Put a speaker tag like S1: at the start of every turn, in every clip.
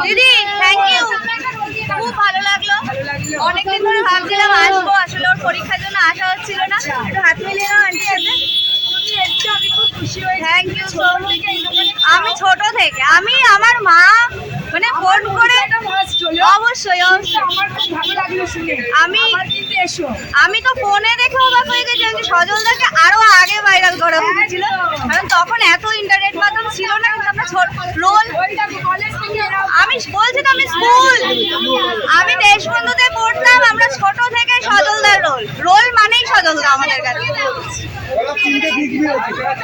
S1: দিদি thank you, খুব ভালো লাগলো। অনেকদিন ধরে ভাবছিলাম আসবো, আসলে ওর পরীক্ষার জন্য আসা হচ্ছিল না। একটু হাত মিলিয়ে নাও আন্টির সাথে। আমি খুব খুশি হই, থ্যাংক ইউ সো মাচ। আমি ছোট থেকে, আমি আমার মা মানে ফোন করে অবশ্যই
S2: আমার খুব ভালো লাগলো শুনে।
S1: আমি তো ফোনে দেখে অবাক হয়ে গেছি যে সজলদাকে আরো আগে ভাইরাল করা হয়েছিল, কারণ তখন এত ইন্টারনেট মাধ্যম ছিল না। কিন্তু আমরা রোল, আমি বলছি তো আমি স্কুল, আমি দেশবন্ধুতে পড়তাম, আমরা ছোট থেকে সজলদার রোল মানেই সজলদা আমাদের কাছে।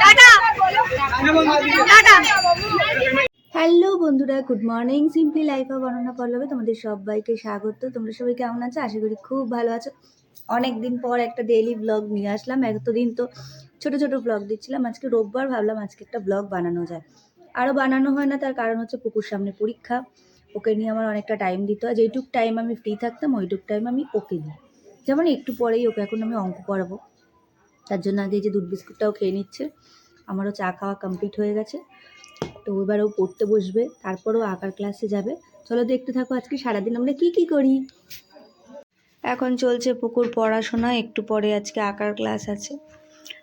S1: Tata tata. হ্যালো বন্ধুরা, good morning. Simply life of Ananya পল্লবে তোমাদের সবাইকে স্বাগত। তোমরা সবাই কেমন আছো? আশা করি খুব ভালো আছো। অনেক দিন পর একটা ডেইলি ব্লগ নিয়ে আসলাম। এতদিন তো ছোট ছোট ব্লগ দিচ্ছিলাম। আজকে রোববার, ভাবলাম আজকে একটা ব্লগ বানানো যায়। আরও বানানো হয় না, তার কারণ হচ্ছে পুকুর সামনে পরীক্ষা, ওকে নিয়ে আমার অনেকটা টাইম দিতে হয়। যেইটুক টাইম আমি ফ্রি থাকতাম ওইটুক টাইম আমি ওকে দিই। যেমন একটু পরেই ওকে এখন আমি অঙ্ক পড়াবো, তার জন্য আগে যে দুধ বিস্কুটটাও খেয়ে নিচ্ছে। আমারও চা খাওয়া কমপ্লিট হয়ে গেছে। তো এবার ও পড়তে বসবে, তারপরও আঁকার ক্লাসে যাবে। চলো দেখতে থাকো আজকে সারাদিন আমরা কি করি। এখন চলছে পুকুর পড়াশোনা, একটু পরে আজকে আঁকার ক্লাস আছে।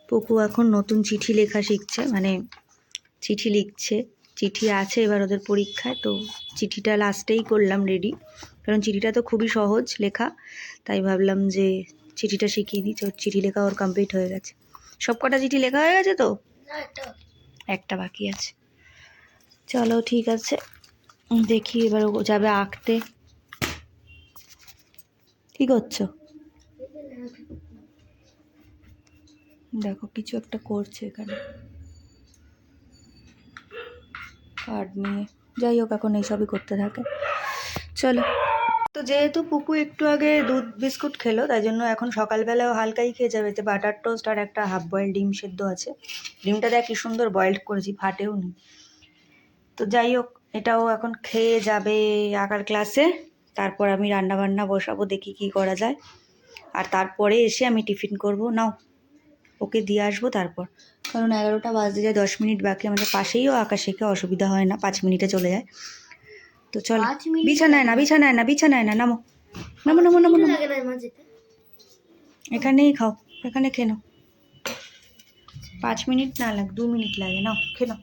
S1: পুকু এখন নতুন চিঠি লেখা শিখছে, মানে চিঠি লিখছে। চিঠি আছে এবার ওদের পরীক্ষায়, তো চিঠিটা লাস্টেই করলাম রেডি, কারণ চিঠিটা তো খুবই সহজ লেখা। তাই ভাবলাম যে চিঠিটা শিখিয়ে দিই। চিঠি লেখা ওর কমপ্লিট হয়ে গেছে। সব কটা চিঠি লেখা হয়ে গেছে তো, একটা বাকি আছে। চলো ঠিক আছে, দেখি এবার ও যাবে আঁকতে। কি করছো? দেখো কিছু একটা করছে এখানে কার্ড নিয়ে। যাই হোক, এখন এইসবই করতে থাকে। চলো, তো যেহেতু পুকু একটু আগে দুধ বিস্কুট খেলো, তাই জন্য এখন সকালবেলাও হালকাই খেয়ে যাবে। এতে বাটার টোস্ট আর একটা হাফ বয়েল ডিম সেদ্ধ আছে। ডিমটা দেখ কি সুন্দর বয়েলড করেছি, ফাটেও নি। তো যাই হোক, এটাও এখন খেয়ে যাবে আঁকার ক্লাসে। তারপর আমি রান্না বান্না বসাবো, দেখি কি করা যায়। আর তারপরে এসে আমি টিফিন করব। নাও ওকে দিয়ে আসবো তারপর, কারণ 11টা বাজতে যায়, 10 মিনিট বাকি। আমাদের পাশেইও আঁকা শেখে, অসুবিধা হয় না, 5 মিনিটে চলে যায়। তো চলো, বিছানায় না, নামো নামো। এখানেই খাও, এখানে খেয়ে নাও। 5 মিনিট না লাগে, 2 মিনিট লাগে। নাও খেয়ে নাও।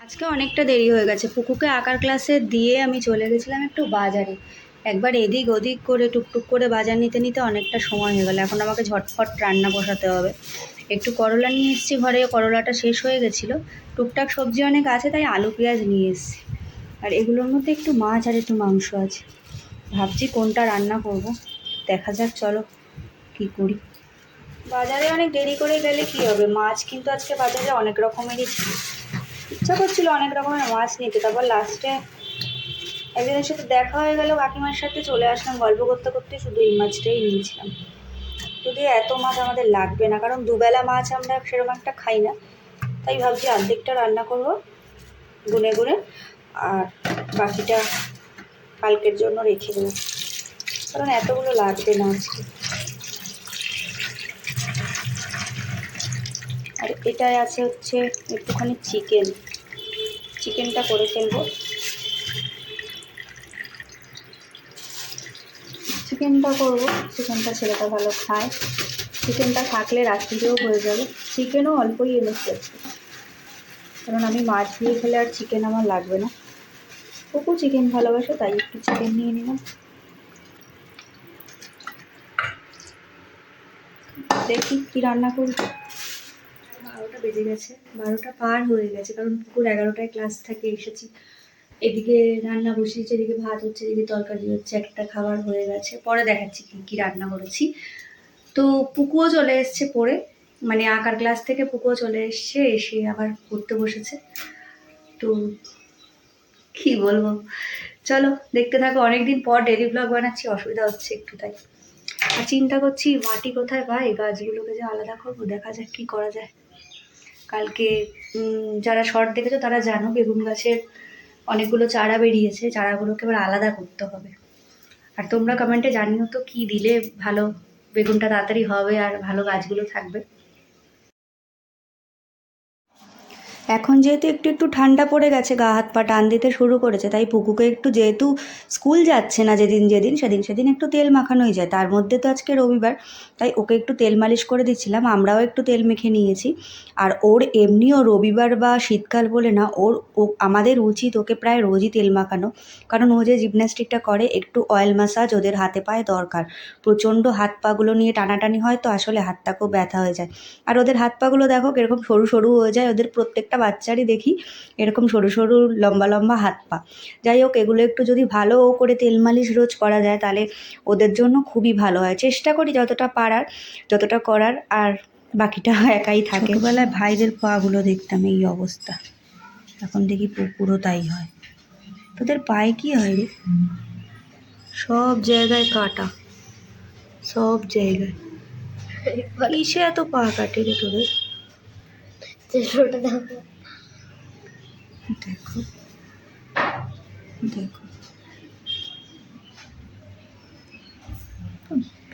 S1: আজকে অনেকটা দেরি হয়ে গেছে। পুকুকে আঁকার ক্লাসে দিয়ে আমি চলে গেছিলাম একটু বাজারে। একবার এদিক ওদিক করে টুকটুক করে বাজার নিতে নিতে অনেকটা সময় হয়ে গেল। এখন আমাকে ঝটফট রান্না বসাতে হবে। একটু করলা নিয়ে এসেছি ঘরে, করলাটা শেষ হয়ে গেছিলো। টুকটাক সবজি অনেক আছে, তাই আলু পেঁয়াজ নিয়ে এসেছি। আর এগুলোর মধ্যে একটু মাছ আর একটু মাংস আছে। ভাবছি কোনটা রান্না করব, দেখা যাক। চলো কি করি। বাজারে অনেক দেরি করে গেলে কি হবে, মাছ কিন্তু আজকে বাজারে অনেক রকমেরই ছিল। ইচ্ছা করছিল অনেক রকমের মাছ নিতে, তারপর লাস্টে একজনের সাথে দেখা হয়ে গেল, কাকিমার সাথে চলে আসলাম। গল্প করতে করতে শুধু এই মাছটাই নিয়েছিলাম। যদি এত মাছ আমাদের লাগবে না, কারণ দুবেলা মাছ আমরা সেরকম একটা খাই না। তাই ভাবছি অর্ধেকটা রান্না করব গুনে গুনে, আর বাকিটা কালকের জন্য রেখে দেবো, কারণ এতগুলো লাগবে না আজকে। আর এটাই আছে হচ্ছে একটুখানি চিকেনটা করে ফেলবো। চিকেনটা করবো, চিকেনটা ছেলেটা ভালো খায়। চিকেনটা থাকলে রাত্রিতেও হয়ে যাবে। চিকেনও অল্পই এনেছে, কারণ আমি মাছ দিয়ে খেলে আর চিকেন আমার লাগবে না। ওকে চিকেন ভালোবাসে, তাই একটু চিকেন নিয়ে নিলাম। দেখি কি রান্না করি। 12টা বেজে গেছে, 12টা পার হয়ে গেছে, কারণ পুকুর 11টায় ক্লাস থাকে। এসেছি, এদিকে রান্না বসিয়েছি, এদিকে ভাত হচ্ছে, এদিকে তরকারি হচ্ছে, একটা খাবার হয়ে গেছে। পরে দেখাচ্ছি কি রান্না করেছি। তো পুকুও চলে এসছে পড়ে, মানে আঁকার ক্লাস থেকে পুকুও চলে এসছে, এসে আবার পড়তে বসেছে। তো কি বলবো, চলো দেখতে থাকো। অনেকদিন পর ডেইলি ব্লগ বানাচ্ছি, অসুবিধা হচ্ছে একটু তাই। আর চিন্তা করছি মাটি কোথায় পাই, গাছগুলোকে যে আলাদা করবো, দেখা যাক কি করা যায়। কালকে যারা শর্ট দেখেছো তারা জানো বেগুন গাছের অনেকগুলো চারা বেরিয়েছে, চারাগুলোকে এবার আলাদা করতে হবে। আর তোমরা কমেন্টে জানিও তো কি দিলে ভালো বেগুনটা তাড়াতাড়ি হবে আর ভালো গাছগুলো থাকবে। এখন যেহেতু একটু একটু ঠান্ডা পড়ে গেছে, গা হাত পা টান দিতে শুরু করেছে, তাই পুকুকে একটু, যেহেতু স্কুল যাচ্ছে না সেদিন একটু তেল মাখানোই যায়। তার মধ্যে তো আজকে রবিবার, তাই ওকে একটু তেল মালিশ করে দিচ্ছিলাম, আমরাও একটু তেল মেখে নিয়েছি। আর ওর এমনিও রবিবার বা শীতকাল বলে না, আমাদের উচিত ওকে প্রায় রোজই তেল মাখানো, কারণ ও যে জিমন্যাস্টিকটা করে, একটু অয়েল ম্যাসাজ ওদের হাতে পায়ে দরকার। প্রচণ্ড হাত পাগুলো নিয়ে টানাটানি হয় তো আসলে হাতটা খুব ব্যথা হয়ে যায়। আর ওদের হাত পাগুলো দেখো কীরকম সরু সরু হয়ে যায়, ওদের প্রত্যেকটা বাচ্চারই দেখি এরকম সরু সরু লম্বা লম্বা হাত পা। যাই হোক, এগুলো একটু যদি ভালো করে তেল মালিশ রোজ করা যায় তাহলে ওদের জন্য খুবই ভালো হয়। চেষ্টা করি যতটা করার, আর বাকিটা একাই থাকে। ছোটোবেলায় ভাইদের পাগুলো দেখতাম এই অবস্থা, এখন দেখি পুকুরও তাই হয়। তোদের পায়ে কি হয় রে? সব জায়গায় কাটা, সব জায়গায়। কিসে এত পা কাটে রে তোদের? দেখো দেখো,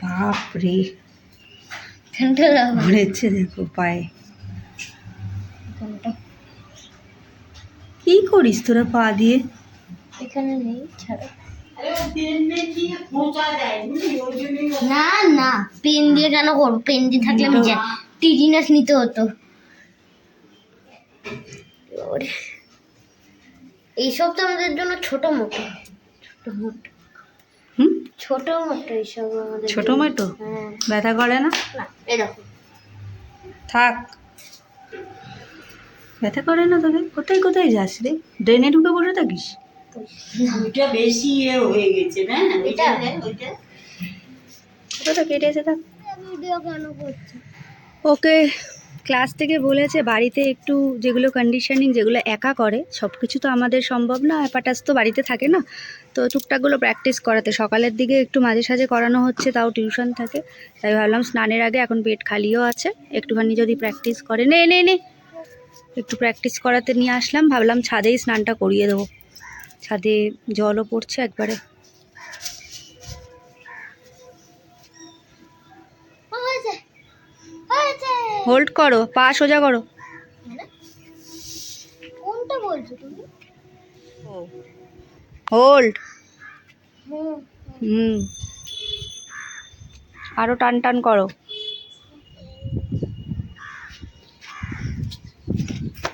S1: বাপ রে, ঘুরেছে দেখো পায়ে। কি করিস তোরা পা দিয়ে?
S3: এখানে নেই, ছাড়ো। না না, পেন দিয়ে কেন করবো? পেন দিয়ে থাকলে আমি টিডিনাস নিতে হতো। এইসব তো আমাদের জন্য ছোট মোটো এইসব আমাদের
S1: ছোট মোটো
S3: হ্যাঁ।
S1: ব্যথা করে না?
S3: এরকম
S1: থাক, ব্যথা করে না তোদের? কোথায় কোথায় যাস রে? ড্রেনে ঢুকে বসে থাকিস?
S4: ওইটা বেশি হয়ে গেছে না,
S3: এটা
S1: ওটা কেটেছে। থাক,
S3: ভিডিও কেন করছি?
S1: ওকে ক্লাস থেকে বলেছে বাড়িতে একটু যেগুলো কন্ডিশনিং, যেগুলো একা করে, সব কিছু তো আমাদের সম্ভব না, অ্যাপাটাস তো বাড়িতে থাকে না, তো টুকটাকগুলো প্র্যাকটিস করাতে। সকালের দিকে একটু মাঝে সাঝে করানো হচ্ছে, তাও টিউশন থাকে, তাই ভাবলাম স্নানের আগে, এখন পেট খালিও আছে, একটুখানি যদি প্র্যাকটিস করে, নে একটু প্র্যাকটিস করাতে নিয়ে আসলাম। ভাবলাম ছাদেই স্নানটা করিয়ে দেবো, ছাদে জলও পড়ছে একবারে। হোল্ড করো, পা সোজা করো।
S3: কোনটা বলছো তুমি?
S1: হোল্ড,
S3: হুম,
S1: আরো টান টান করো,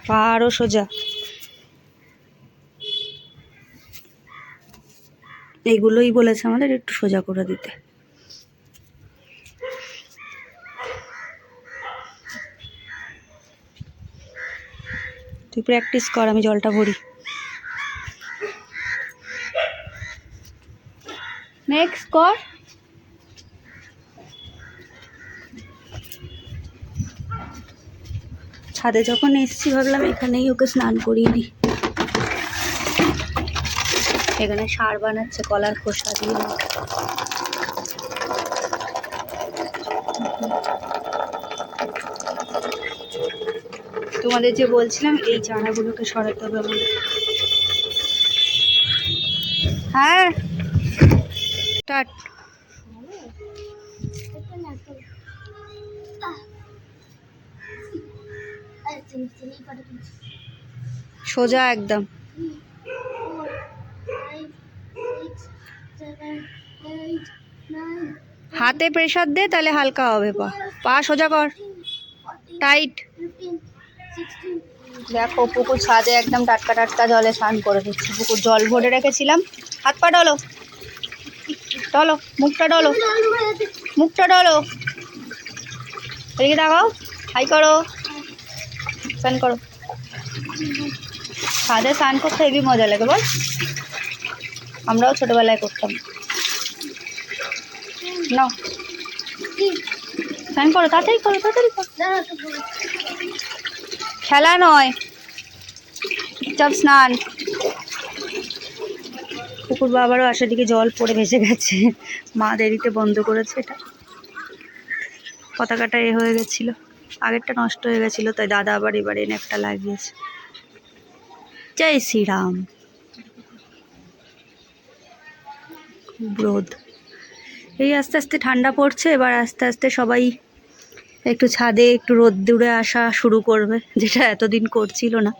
S1: পা আরো সোজা। এইগুলোই বলেছে আমাদের একটু সোজা করে দিতে। তুই প্র্যাকটিস কর, আমি জলটা ভরি। নেক্সট কর। ছাদে যখন এসছি ভাবলাম এখানেই ওকে স্নান করিয়ে দিই। এখানে সার বানাচ্ছে কলার খোসা দিয়ে। তোমাদের যে বলছিলাম এই চারাগুলোকে সরাতে হবে আমাদের। হ্যাঁ, স্টার্ট। সোজা একদম। হাতে প্রেসার দে, তাহলে হালকা হবে। পা পা সোজা কর, টাইট। দেখো পুকুর ছাদে একদম টাটকা টাটকা জলে স্নান করে দিচ্ছি। পুকুর জল ভরে রেখেছিলাম। হাত পা ডলো, ডলো, মুখটা ডলো, মুখটা ডলো, এদিকে দেখাও, হাই করো, স্নান করো। ছাদে স্নান করতে হেবি মজা লাগে বল, আমরাও ছোটবেলায় করতাম। নাও স্নান করো, তাড়াতাড়ি করো, তাড়াতাড়ি করো। খেলা নয়, চুপচাপ স্নান। পুকুর বাবারও আসার দিকে জল পড়ে ভেসে গেছে, মা দেরিতে বন্ধ করেছে। এটা পতাকাটা হয়ে গেছিল, আগেরটা নষ্ট হয়ে গেছিলো, তাই দাদা আবার এবার এনে একটা লাগিয়েছে। জয় শ্রীরাম। খুব রোদ, এই আস্তে আস্তে ঠান্ডা পড়ছে, এবার আস্তে আস্তে সবাই একটু ছাদে একটু রোদ্দুরে আসা শুরু করবে, যেটা এতদিন করছিল না।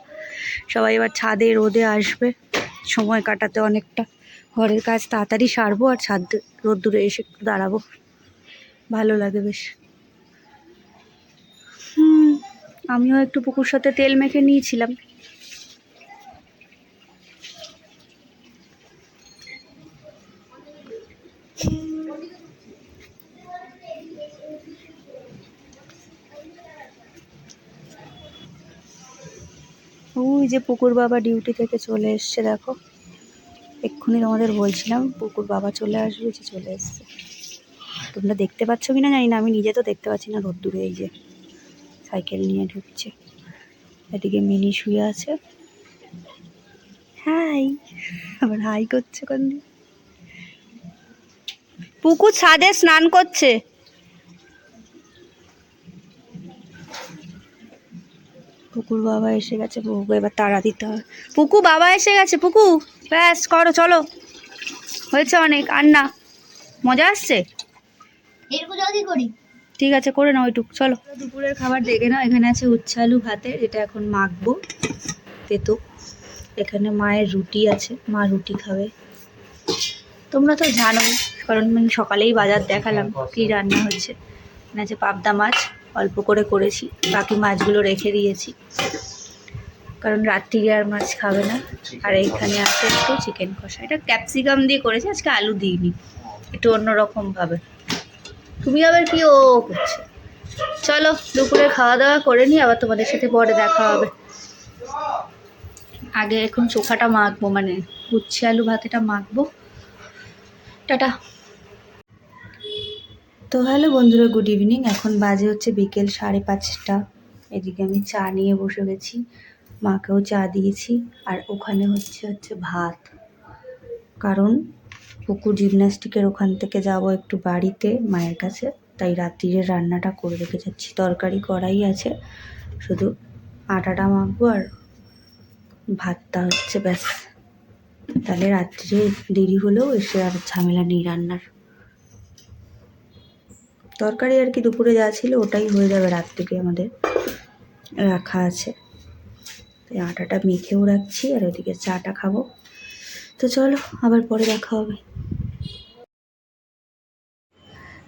S1: সবাই এবার ছাদে রোদে আসবে সময় কাটাতে অনেকটা। ঘরের কাজ তাড়াতাড়ি সারবো আর ছাদ রোদ্দুরে এসে একটু দাঁড়াবো, ভালো লাগে বেশ। আমিও একটু পুকুর সাথে তেল মেখে নিয়েছিলাম। ওই যে পুকুর বাবা ডিউটি থেকে চলে এসছে, দেখো এক্ষুনি তোমাদের বলছিলাম পুকুর বাবা চলে আসবে, যে চলে এসছে। তোমরা দেখতে পাচ্ছ কিনা জানি না, আমি নিজে তো দেখতে পাচ্ছি না রোদ্দুরে। এই যে সাইকেল নিয়ে ঢুকছে, এদিকে মিনি শুয়ে আছে। হাই, আবার হাই করছে কোন দিন। পুকুর ছাদে স্নান করছে। পুকুর বাবা এসে গেছে, পুকুকে এবার তাড়া দিতে হবে। পুকু বাবা এসে গেছে, পুকু ব্যাস করো, চলো হয়েছে অনেক। আর না, মজা আসছে,
S3: এরকম যদি করি
S1: ঠিক আছে করে নাও ওইটুক। চলো দুপুরের খাবার দেখে নাও। এখানে আছে উচ্ছে আলু ভাতে, যেটা এখন মাখবো তেতো। এখানে মায়ের রুটি আছে, মা রুটি খাবে। তোমরা তো জানোই, কারণ আমি সকালেই বাজার দেখালাম কি রান্না হচ্ছে। এখানে আছে পাবদা মাছ, অল্প করে করেছি, বাকি মাছগুলো রেখে দিয়েছি কারণ রাত্রিরে আর মাছ খাবে না। আর এইখানে আছে একটু চিকেন কষা, এটা ক্যাপসিকাম দিয়ে করেছি, আজকে আলু দিইনি, একটু অন্যরকম ভাবে। তুমি আবার কি ও করছে? চলো দুপুরে খাওয়া দাওয়া করে নিই, আবার তোমাদের সাথে পরে দেখা হবে। আগে এখন চোখাটা মাখবো, মানে উচ্ছে আলু ভাতেটা মাখবো। টাটা। তো হ্যালো বন্ধুরা, গুড ইভিনিং। এখন বাজে হচ্ছে বিকেল 5:30। এদিকে আমি চা নিয়ে বসে গেছি, মাকেও চা দিয়েছি। আর ওখানে হচ্ছে ভাত, কারণ পুকুর জিমন্যাস্টিকের ওখান থেকে যাব একটু বাড়িতে মায়ের কাছে, তাই রাত্রিরে রান্নাটা করে রেখে যাচ্ছি। তরকারি করাই আছে, শুধু আটাটা মাখবো আর ভাতটা হচ্ছে, ব্যাস। তাহলে রাত্রিরে দেরি হলেও এসে আর ঝামেলা নেই রান্নার। তরকারি আর কি দুপুরে যা ছিল ওটাই হয়ে যাবে, রাত থেকে আমাদের রাখা আছে। তাই আটাটা মেখেও রাখছি, আর ওদিকে চাটা খাবো। তো চলো আবার পরে দেখা হবে।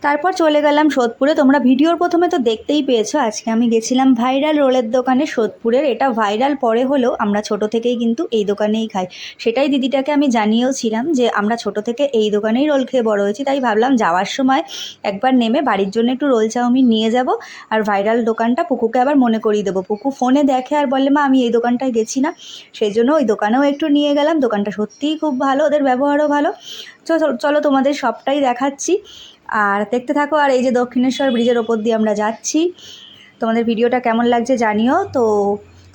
S1: তারপর চলে গেলাম সোদপুরে। তোমরা ভিডিওর প্রথমে তো দেখতেই পেয়েছো, আজকে আমি গেছিলাম ভাইরাল রোলের দোকানে সোদপুরের। এটা ভাইরাল পরে হলেও আমরা ছোট থেকেই কিন্তু এই দোকানেই খাই। সেটাই দিদিটাকে আমি জানিয়েও ছিলাম যে আমরা ছোট থেকে এই দোকানেই রোল খেয়ে বড় হয়েছি, তাই ভাবলাম যাওয়ার সময় একবার নেমে বাড়ির জন্য একটু রোল চাউমিন নিয়ে যাব। আর ভাইরাল দোকানটা পুকুকে আবার মনে করিয়ে দেবো। পুকু ফোনে দেখে আর বলে, মা আমি এই দোকানটায় গেছি না, সেই জন্য ওই দোকানেও একটু নিয়ে গেলাম। দোকানটা সত্যিই খুব ভালো, ওদের ব্যবহারও ভালো। চলো তোমাদের সবটাই দেখাচ্ছি আর দেখতে থাকো। আর এই যে দক্ষিণেশ্বর ব্রিজের ওপর দিয়ে আমরা যাচ্ছি, তোমাদের ভিডিওটা কেমন লাগছে জানিও। তো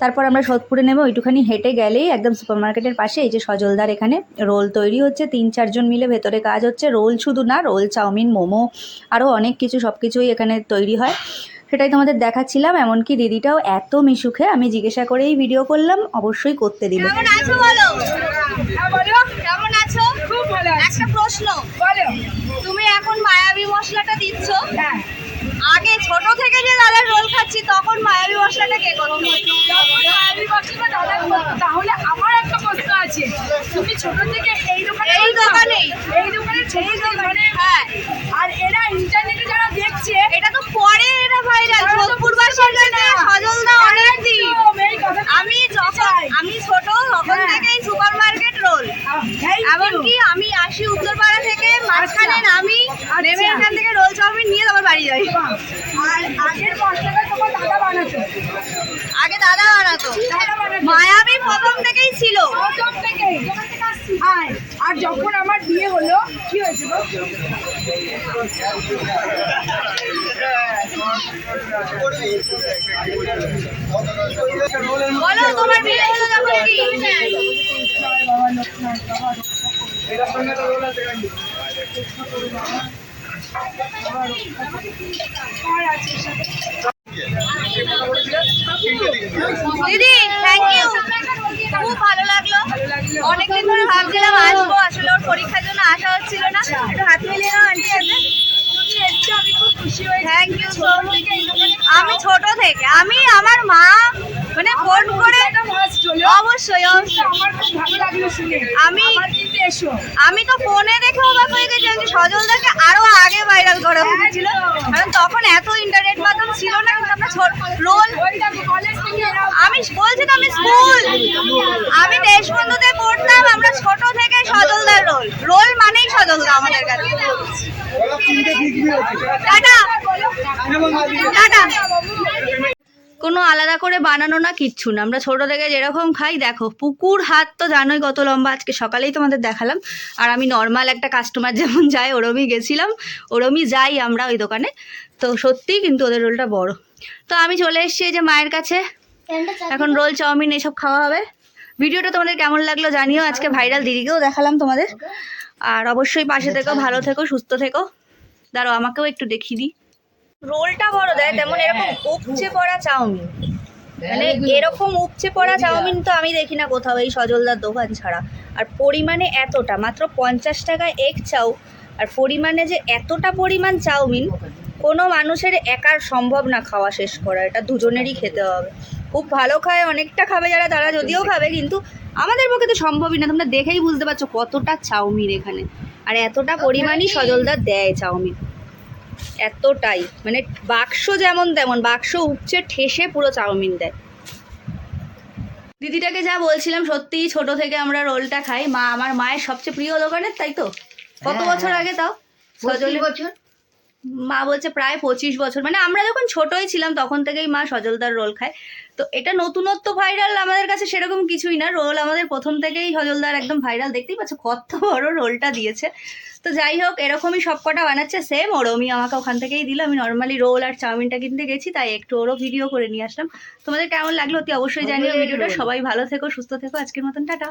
S1: তারপর আমরা সোদপুরে নেমে ওইটুখানি হেঁটে গেলেই একদম সুপারমার্কেটের পাশে এই যে সজলদার, এখানে রোল তৈরি হচ্ছে। 3-4 জন মিলে ভেতরে কাজ হচ্ছে। রোল শুধু না, রোল চাউমিন মোমো আরও অনেক কিছু, সব কিছুই এখানে তৈরি হয়। সেটাই তোমাদের দেখাচ্ছিলাম। এমনকি দিদিটাও এত মিশুখে, আমি জিজ্ঞাসা করেই ভিডিও করলাম, অবশ্যই করতে দিল।
S2: কেমন আছো বলো? বলো কেমন আছো? খুব ভালো আছি। একটা প্রশ্ন, বলো। তুমি এখন মায়াবী মশলাটা দিচ্ছ, হ্যাঁ। আগে ছোট থেকে যে দাদার রোল খাচ্ছি, তখন মায়াবী মশলাটা কে করতো? মায়াবী মশলাটা দাদা করতো। তাহলে আমার একটা প্রশ্ন আছে, তুমি ছোট থেকে এই দোকানে হ্যাঁ, আর এরা ইন্টারনেটে যারা দেখছে, এটা তো পরে এরা ভাইরাল। সোদপুরবাসীর কাছে সজলদা অনেক দিন। আমি ছোট তখন থেকেই সুপারমার্কেট রোল, এমনকি আমি আসি উত্তরপাড়া থেকে, মাঝখানে নামি, নেমে এখান থেকে রোল চাউমিন নিয়ে তোমার বাড়ি যাই। আর আগের মশলাটা তোমার দাদা বানাতো, আগে দাদা বানাতো। মায়াবী প্রথম থেকেই ছিল, প্রথম থেকেই। আর যখন আমার বিয়ে হলো, কি হয়েছিল? বলো, তোমার বিয়ে হলো যখন কি? দিদি থ্যাংক ইউ, খুব ভালো লাগলো। অনেকদিন ধরে ভাবছিলাম আসবো, আসলে ওর পরীক্ষার জন্য আসা হচ্ছিল না। একটু হাত মিলিয়ে নাও আন্টির সাথে। তুমি এসছো, আমি খুব খুশি থ্যাংক ইউ সো মাচ। আমি ছোট থেকে আমি আমার মা মানে ফোন করে অবশ্যই আমি তো ফোনে দেখে অবাক হয়ে গেছি যে সজলদাকে আরো আগে ভাইরাল করা হয়েছিল, কারণ তখন এত ইন্টারনেট মাধ্যম ছিল না। কিন্তু আমরা রোল আমি বলছি তো, আমি দেশবন্ধুতে পড়তাম, আমরা ছোট থেকে সজলদার রোল মানেই সজলদা আমাদের কাছে। Tata tata. কোনো আলাদা করে বানানো না, কিচ্ছু না, আমরা ছোট থেকে যেরকম খাই। দেখো পুকুর হাত তো জানোই কত লম্বা, আজকে সকালেই তোমাদের দেখালাম। আর আমি নর্মাল একটা কাস্টমার যেমন যায় ওরমই গেছিলাম, ওরমই যাই আমরা ওই দোকানে। তো সত্যি কিন্তু ওদের রোলটা বড়। তো আমি চলে এসেছি এই যে মায়ের কাছে, এখন রোল চাউমিন এসব খাওয়া হবে। ভিডিওটা তোমাদের কেমন লাগলো জানিও, আজকে ভাইরাল দিদিকেও দেখালাম তোমাদের। আর অবশ্যই পাশে থেকো, ভালো থেকো, সুস্থ থেকো। দাঁড়াও আমাকেও একটু দেখিয়ে দিই। রোলটা বড় দেয় তেমন এরকম উপচে পড়া চাউমিন, মানে এরকম উপচে পড়া চাউমিন তো আমি দেখি না কোথাও, এই সজলদার দোকান ছাড়া। আর পরিমাণে এতটা, মাত্র 50 টাকায় এক চাউ। আর পরিমাণে যে এতটা পরিমাণ চাউমিন কোনো মানুষের একার সম্ভব না খাওয়া শেষ করা, এটা দুজনেরই খেতে হবে। খুব ভালো খায়, অনেকটা খাবে যারা, তারা যদিও খাবে, কিন্তু আমাদের পক্ষে তো সম্ভবই না। তোমরা দেখেই বুঝতে পারছো কতটা চাউমিন এখানে, আর এতটা পরিমাণই সজলদার দেয় চাউমিন, এতটাই মানে বাক্স যেমন তেমন বাক্স উপচে ঠেসে পুরো চাউমিন দেয়। দিদিটাকে যা বলছিলাম, সত্যিই ছোট থেকে আমরা রোলটা খাই। মা আমার মায়ের সবচেয়ে প্রিয় দোকানের, তাই তো? কত বছর আগে তাও?
S3: বছর
S2: মা বলছে প্রায় 25 বছর, মানে আমরা যখন ছোটই ছিলাম তখন থেকেই মা সজলদার রোল খায়। তো এটা নতুনত্ব ভাইরাল আমাদের কাছে সেরকম কিছুই না, রোল আমাদের প্রথম থেকেই সজলদার একদম ভাইরাল। দেখতেই পাচ্ছ কত বড় রোলটা দিয়েছে। তো যাই হোক, এরকমই সব কটা বানাচ্ছে সেম, ওরমই আমাকে ওখান থেকেই দিল। আমি নর্মালি রোল আর চাউমিনটা কিনতে গেছি, তাই একটু ওরও ভিডিও করে নিয়ে আসলাম। তোমাদের কেমন লাগলো অতি অবশ্যই জানিও ভিডিওটা। সবাই ভালো থেকো, সুস্থ থেকো, আজকের মতন টাটা।